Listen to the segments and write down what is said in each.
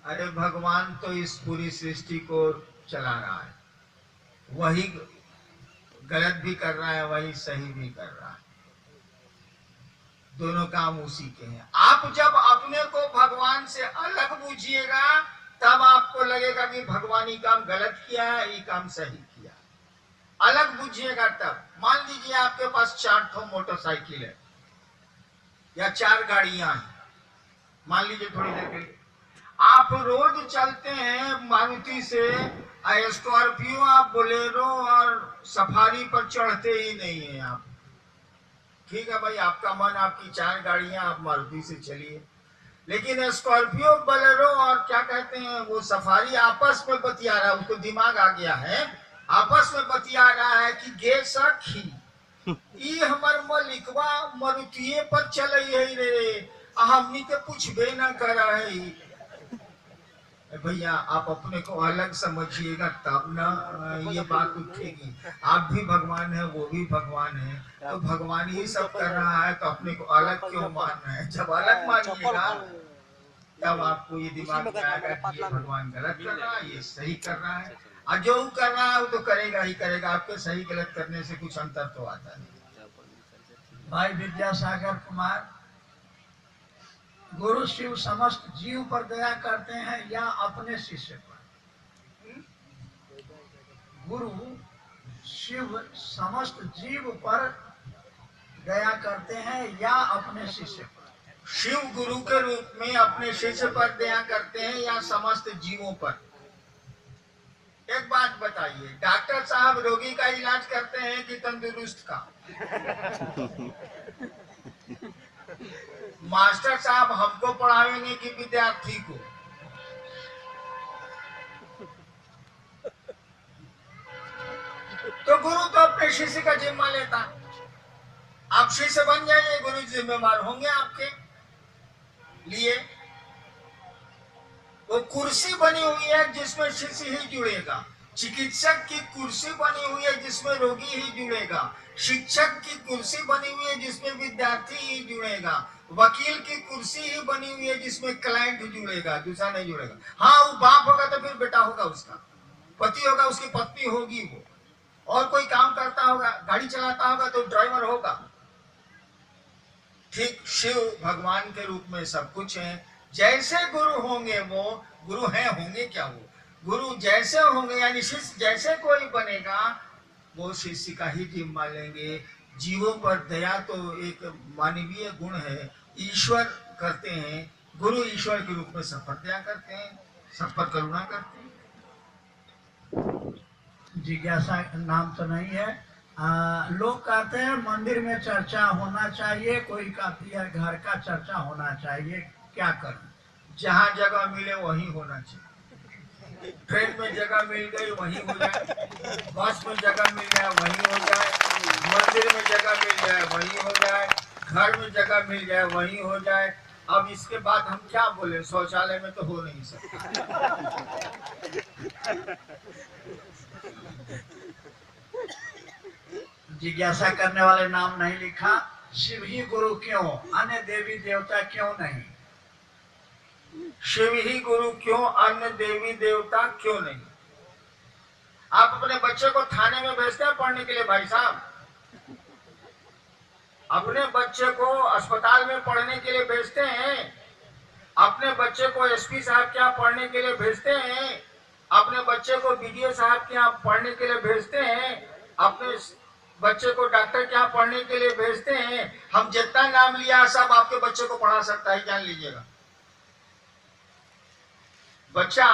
अरे भगवान तो इस पूरी सृष्टि को चला रहा है, वही गलत भी कर रहा है, वही सही भी कर रहा है, दोनों काम उसी के हैं। आप जब अपने को भगवान से अलग बूझिएगा तब आपको लगेगा कि भगवान ये काम गलत किया है, ये काम सही किया। अलग बूझिएगा तब। मान लीजिए आपके पास 4 मोटरसाइकिल है या 4 गाड़ियां हैं, मान लीजिए थोड़ी देर के लिए आप रोज चलते हैं मारुति से, स्कॉर्पियो आप बोलेरो और सफारी पर चढ़ते ही नहीं है आप। ठीक है भाई, आपका मन, आपकी 4 गाड़ियां, आप मारुति से चलिए, लेकिन स्कॉर्पियो, बोलेरो और क्या कहते हैं वो सफारी आपस में बतिया रहा है, उसको दिमाग आ गया है, आपस में बतिया रहा है कि गे सखी ई हमर मलिकवा मारुतिये पर चल रे, हमनी के पूछबे न कर है। भैया आप अपने को अलग समझिएगा तब ना ये बात उठेगी। आप भी भगवान है, वो भी भगवान है, तो भगवान ही सब कर रहा है, तो अपने को अलग क्यों मानना है? जब अलग मानिएगा तब आपको ये दिमाग में आएगा कि ये भगवान गलत कर रहा है, ये सही कर रहा है, और जो कर रहा है वो तो करेगा ही करेगा। आपके सही गलत करने से कुछ अंतर तो आता नहीं। भाई विद्यासागर कुमार, गुरु शिव समस्त जीव पर दया करते हैं या अपने शिष्य पर? गुरु शिव समस्त जीव पर दया करते हैं या अपने शिष्य पर? शिव गुरु के रूप में अपने शिष्य पर दया करते हैं या समस्त जीवों पर? एक बात बताइए, डॉक्टर साहब रोगी का इलाज करते हैं कि तंदुरुस्त का? मास्टर साहब हमको पढ़ाएंगे कि विद्यार्थी को? तो गुरु तो अपने शिष्य का जिम्मा लेता। आप शिष्य बन जाइए, गुरु जिम्मेवार होंगे आपके लिए। वो कुर्सी बनी हुई है जिसमें शिष्य ही जुड़ेगा, चिकित्सक की कुर्सी बनी हुई है जिसमें रोगी ही जुड़ेगा, शिक्षक की कुर्सी बनी हुई है जिसमें विद्यार्थी ही जुड़ेगा, वकील की कुर्सी ही बनी हुई है जिसमें क्लाइंट जुड़ेगा, दूसरा नहीं जुड़ेगा। हाँ, वो बाप होगा तो फिर बेटा होगा, उसका पति होगा, उसकी पत्नी होगी, वो और कोई काम करता होगा, गाड़ी चलाता होगा तो ड्राइवर होगा। ठीक शिव भगवान के रूप में सब कुछ है। जैसे गुरु होंगे वो गुरु हैं, होंगे क्या वो गुरु जैसे होंगे, यानी शिष्य जैसे कोई बनेगा वो शिष्य का ही जिम्मा लेंगे। जीवों पर दया तो एक मानवीय गुण है, ईश्वर करते हैं, गुरु ईश्वर के रूप में सब पर दया करते हैं, सब पर करुणा करते हैं। जिज्ञासा नाम तो नहीं है। लोग कहते हैं मंदिर में चर्चा होना चाहिए, कोई कहती है घर का चर्चा होना चाहिए, क्या करूं? जहाँ जगह मिले वहीं होना चाहिए। ट्रेन में जगह मिल गई वहीं हो जाए, बस में जगह मिल जाए वहीं हो जाए, मंदिर में जगह मिल जाए वहीं हो जाए, घर में जगह मिल जाए वहीं हो जाए। अब इसके बाद हम क्या बोले? शौचालय में तो हो नहीं सकता। जिज्ञासा करने वाले नाम नहीं लिखा। शिव ही गुरु क्यों, अन्य देवी देवता क्यों नहीं? शिव ही गुरु क्यों, अन्य देवी देवता क्यों नहीं? आप अपने बच्चे को थाने में भेजते हैं पढ़ने के लिए भाई साहब? अपने बच्चे को अस्पताल में पढ़ने के लिए भेजते हैं? अपने बच्चे को एसपी साहब के यहाँ पढ़ने के लिए भेजते हैं? अपने बच्चे को बीडीओ साहब के यहाँ पढ़ने के लिए भेजते हैं? अपने बच्चे को डॉक्टर के यहाँ पढ़ने के लिए भेजते हैं? हम जितना नाम लिया सब आपके बच्चे को पढ़ा सकता है, जान लीजिएगा। बच्चा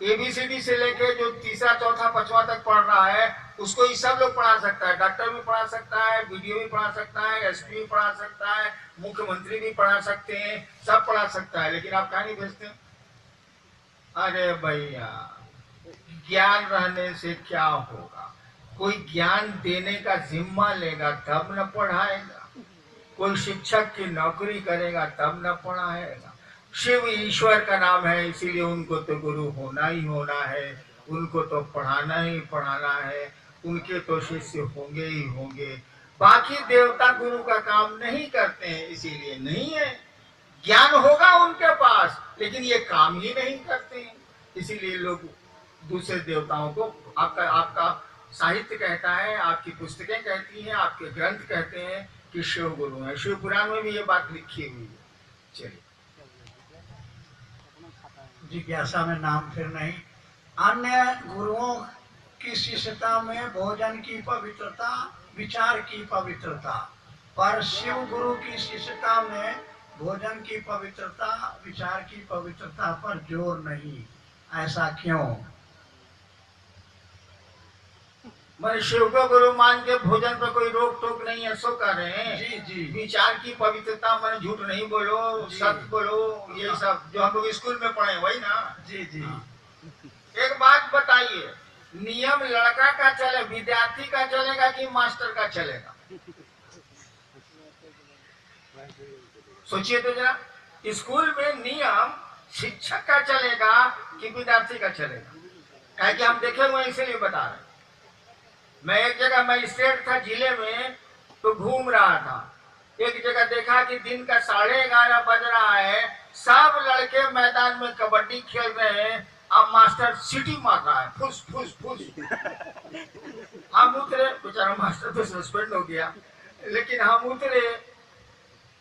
एबीसीडी से लेके जो तीसरा चौथा पांचवा तक पढ़ रहा है उसको ये सब लोग पढ़ा सकता है, डॉक्टर भी पढ़ा सकता है, बीडीओ भी पढ़ा सकता है, एसपी भी पढ़ा सकता है, मुख्यमंत्री भी पढ़ा सकते हैं, सब पढ़ा सकता है, लेकिन आप कहाँ नहीं भेजते? अरे भैया, ज्ञान रहने से क्या होगा? कोई ज्ञान देने का जिम्मा लेगा तब न पढ़ाएगा, कोई शिक्षक की नौकरी करेगा तब न पढ़ाएगा। शिव ईश्वर का नाम है, इसीलिए उनको तो गुरु होना ही होना है, उनको तो पढ़ाना ही पढ़ाना है, उनके तो शिष्य होंगे ही होंगे। बाकी देवता गुरु का काम नहीं करते हैं, इसीलिए नहीं है। ज्ञान होगा उनके पास, लेकिन ये काम ही नहीं करते हैं। इसीलिए लोग दूसरे देवताओं को, आपका आपका साहित्य कहता है, आपकी पुस्तकें कहती हैं, आपके ग्रंथ कहते हैं कि शिव गुरु है। शिव पुराण में भी ये बात लिखी हुई है। चलिए, जिज्ञासा में नाम फिर नहीं। अन्य गुरुओं की शिष्यता में भोजन की पवित्रता, विचार की पवित्रता, पर शिव गुरु की शिष्यता में भोजन की पवित्रता, विचार की पवित्रता पर जोर नहीं। ऐसा क्यों? मैंने शिव को गुरु मान के भोजन पर कोई रोक टोक नहीं है, सो कर रहे हैं। जी जी। विचार की पवित्रता, मैंने झूठ नहीं बोलो, सत्य बोलो, ये सब जो हम लोग स्कूल में पढ़े वही ना। जी जी। एक बात बताइए, नियम लड़का का चले, विद्यार्थी का चलेगा कि मास्टर का चलेगा? सोचिए तो जरा, स्कूल में नियम शिक्षक का चलेगा कि विद्यार्थी का चलेगा? क्या कि हम देखे हुए इसलिए बता रहे हैं। मैं एक जगह मजिस्ट्रेट था जिले में, तो घूम रहा था। एक जगह देखा कि दिन का 11:30 बज रहा है, सब लड़के मैदान में कबड्डी खेल रहे हैं, अब मास्टर सीटी मार रहा है, फुस फुस फुस। हम उतरे, बेचारा मास्टर तो सस्पेंड हो गया, लेकिन हम उतरे,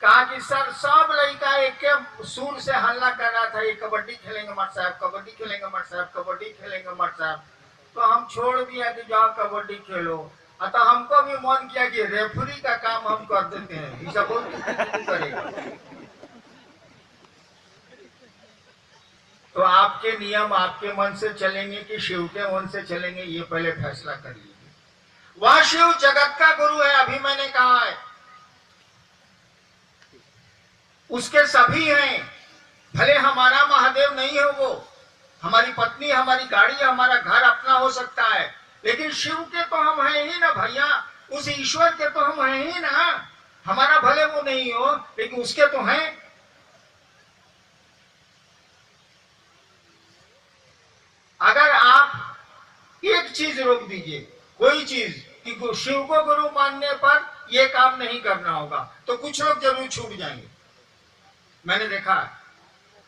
कहा कि सर सब लड़का एक के सुर से हल्ला कर रहा था, ये कबड्डी खेलेंगे मट साहब, कबड्डी खेलेंगे मट साहब, कबड्डी खेलेंगे मट साहब। तो हम छोड़ दिया कि जाओ कबड्डी खेलो। अतः हमको भी मन किया कि रेफरी का काम हम कर देते हैं, ये सब करेगा। तो आपके नियम आपके मन से चलेंगे कि शिव के मन से चलेंगे, ये पहले फैसला कर लीजिए। वह शिव जगत का गुरु है, अभी मैंने कहा है, उसके सभी हैं। भले हमारा महादेव नहीं हो वो, हमारी पत्नी, हमारी गाड़ी, हमारा घर अपना हो सकता है, लेकिन शिव के तो हम हैं ही ना भैया, उस ईश्वर के तो हम हैं ही ना। हमारा भले वो नहीं हो, लेकिन उसके तो हैं। अगर आप एक चीज रोक दीजिए, कोई चीज, कि शिव को गुरु मानने पर यह काम नहीं करना होगा, तो कुछ लोग जरूर छूट जाएंगे। मैंने देखा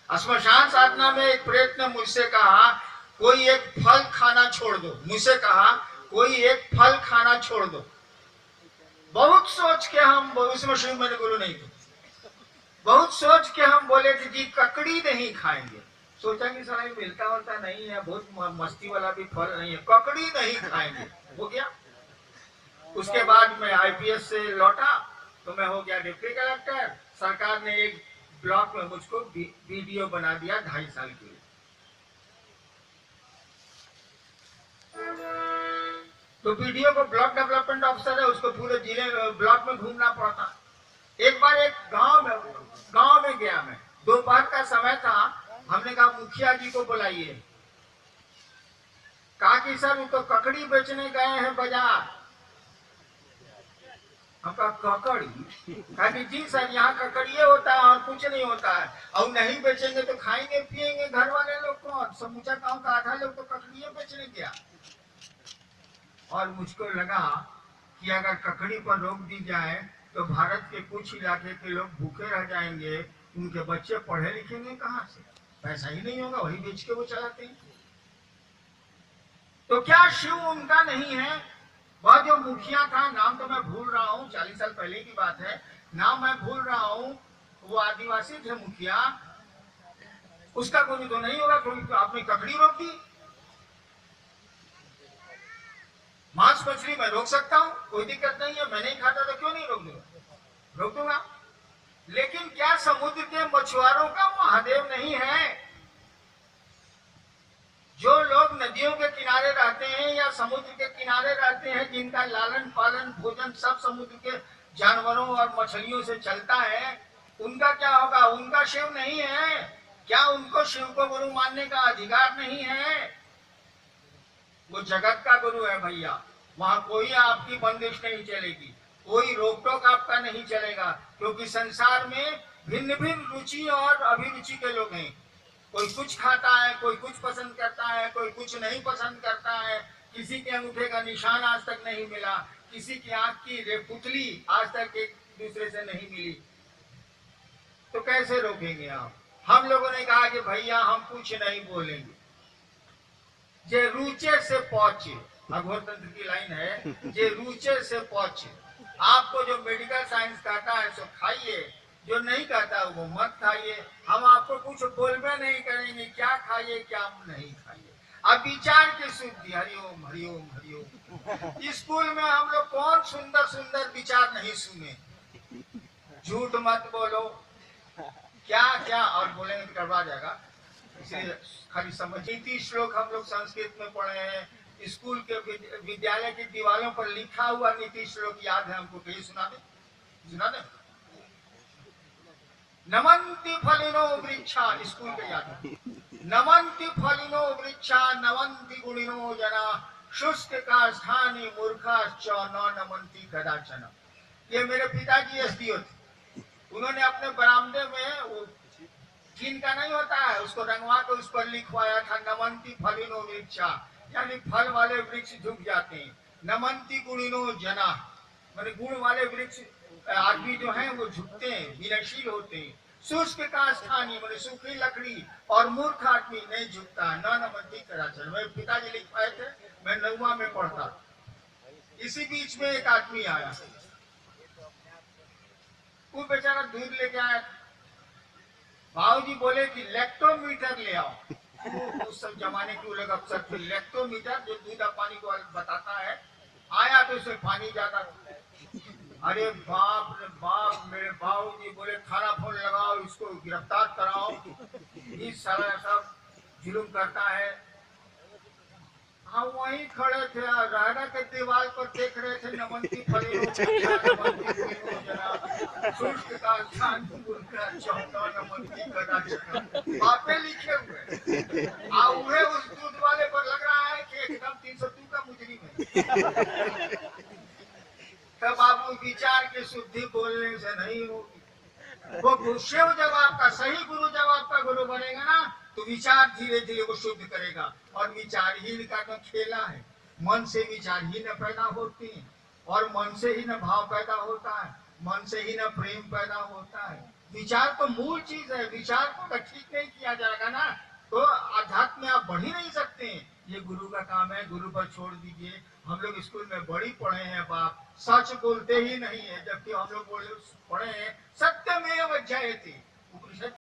श्मशान साधना में एक प्रेत ने मुझसे कहा कोई एक फल खाना छोड़ दो, मुझसे कहा कोई एक फल खाना छोड़ दो। बहुत सोच के हम, उसमें शिव मैंने गुरु नहीं थे, बहुत सोच के हम बोले कि जी ककड़ी नहीं खाएंगे। सोचा कि साला मिलता होता नहीं है, बहुत मस्ती वाला भी फल नहीं है, ककड़ी नहीं खाएंगे, हो गया। उसके बाद मैं आईपीएस से लौटा तो मैं हो गया डिप्टी कलेक्टर। सरकार ने एक ब्लॉक में मुझको वीडियो बना दिया 2.5 साल के लिए। तो वीडियो को ब्लॉक डेवलपमेंट ऑफिसर है, उसको पूरे जिले ब्लॉक में घूमना पड़ता। एक बार एक गांव में गया मैं, दोपहर का समय था, हमने कहा मुखिया जी को बुलाइए। कहा कि सर वो तो ककड़ी बेचने गए हैं बाजार। हमका ककड़ी, कहा कि जी सर यहाँ ककड़िए होता है और कुछ नहीं होता है, और नहीं बेचेंगे तो खाएंगे पिएंगे घर वाले लोग कौन, समूचा गांव का आधा लोग तो ककड़िए बेचने गया। और मुझको लगा कि अगर ककड़ी पर रोक दी जाए तो भारत के कुछ इलाके के लोग भूखे रह जाएंगे, उनके बच्चे पढ़े लिखेंगे कहाँ से, पैसा ही नहीं होगा, वही बेच के वो चलाते हैं। तो क्या शिव उनका नहीं है? वह जो मुखिया था, नाम तो मैं भूल रहा हूँ, 40 साल पहले की बात है, नाम मैं भूल रहा हूँ, वो आदिवासी थे मुखिया, उसका कोई तो नहीं होगा, कोई आपने ककड़ी रोक दी। मांस मछली मैं रोक सकता हूँ, कोई दिक्कत नहीं है, मैं नहीं खाता तो क्यों नहीं रोक दूंगा, रोक दूंगा। लेकिन क्या समुद्र के मछुआरों का महादेव नहीं है? जो लोग नदियों के किनारे रहते हैं या समुद्र के किनारे रहते हैं, जिनका लालन पालन भोजन सब समुद्र के जानवरों और मछलियों से चलता है, उनका क्या होगा? उनका शिव नहीं है क्या? उनको शिव को गुरु मानने का अधिकार नहीं है? वो जगत का गुरु है भैया, वहां कोई आपकी बंदिश नहीं चलेगी, कोई रोक टोक आपका नहीं चलेगा, क्योंकि संसार में भिन्न भिन्न रुचि और अभिरुचि के लोग हैं। कोई कुछ खाता है, कोई कुछ पसंद करता है, कोई कुछ नहीं पसंद करता है, किसी के अंगूठे का निशान आज तक नहीं मिला, किसी की आंख की पुतली आज तक एक दूसरे से नहीं मिली। तो कैसे रोकेंगे आप? हम लोगों ने कहा कि भैया हम कुछ नहीं बोलेंगे, जे रुचे से पहुंचे, अघोर तंत्र की लाइन है, जे रुचे से पहुंचे। आपको जो मेडिकल साइंस कहता है सो खाइए, जो नहीं कहता वो मत खाइए। हम आपको कुछ बोलबे नहीं करेंगे, क्या खाइए क्या नहीं खाइए। अब विचार की शुद्धि, हरिओम हरिओम हरिओम। स्कूल में हम लोग कौन सुंदर सुंदर विचार नहीं सुने। झूठ मत बोलो, क्या क्या और बोलेंगे तो करवा जाएगा, इसलिए खाली समझ। नीति श्लोक हम लोग संस्कृत में पढ़े हैं, स्कूल के विद्यालय की दीवारों पर लिखा हुआ नीति श्लोक याद है हमको, कहीं सुना दे, सुना दे। नमन्ति फलिनो वृक्षा, स्कूल के याद है। नमन्ति फलिनो वृक्षा नमन्ति गुणिनो जना, शुष्क का स्थानी मूर्खाश्च न नमन्ति कदाचन। ये मेरे पिताजी एसडीओ थे, उन्होंने अपने बरामदे में वो टीन का नहीं होता है, उसको रंगवा के उस पर लिखवाया था नमन्ति फलिनो वृक्षा, यानी फल वाले वृक्ष झुक जाते हैं। नमन्ति गुणिनो जना, माने गुण वाले वृक्ष आदमी जो हैं वो झुकते हैं, विनयशील होते हैं। शुष्क का स्थानीय माने सूखी लकड़ी और मूर्ख आदमी नहीं झुकता, न नमन्ति कदाचन। मेरे पिताजी लिखवाए थे, मैं 9वां में पढ़ता। इसी बीच में एक आदमी आया, वो बेचारा दूध लेके आया। भाऊजी बोले कि लेक्टोमीटर ले आओ। उस सब जमाने के लोग अक्सर थे, लेक्टोमीटर जो दूध और पानी को बताता है। आया तो उसमें पानी ज्यादा। अरे बाप रे बाप, मेरे भाऊजी बोले थाना फोन लगाओ, इसको गिरफ्तार कराओ, इस सारा सब जुल्म करता है। हाँ वहीं खड़े थे, रायडा के दीवार पर देख रहे थे नमन्ति फलिनो शुष्क का स्थान नमन्ति कदाचन, बापे लिखे हुए। हुए उस दूध वाले पर लग रहा है कि एकदम 302 का मुजरिम है। तब बाबू विचार की शुद्धि बोलने से नहीं होगी। वो शिव जब आपका सही गुरु जब आपका गुरु बनेगा ना, तो विचार धीरे धीरे वो शुद्ध करेगा। और विचारहीन का तो खेला है, मन से विचारहीन पैदा होते हैं, और मन से ही न भाव पैदा होता है, मन से ही न प्रेम पैदा होता है। विचार तो मूल चीज है, विचार को ठीक नहीं किया जाएगा ना तो आध्यात्म में आप बढ़ ही नहीं सकते हैं। ये गुरु का काम है, गुरु पर छोड़ दीजिए। हम लोग स्कूल में बड़ी पढ़े हैं बाप, सच बोलते ही नहीं है, जबकि हम लोग पढ़े हैं सत्यमेव जयते। उपनिषद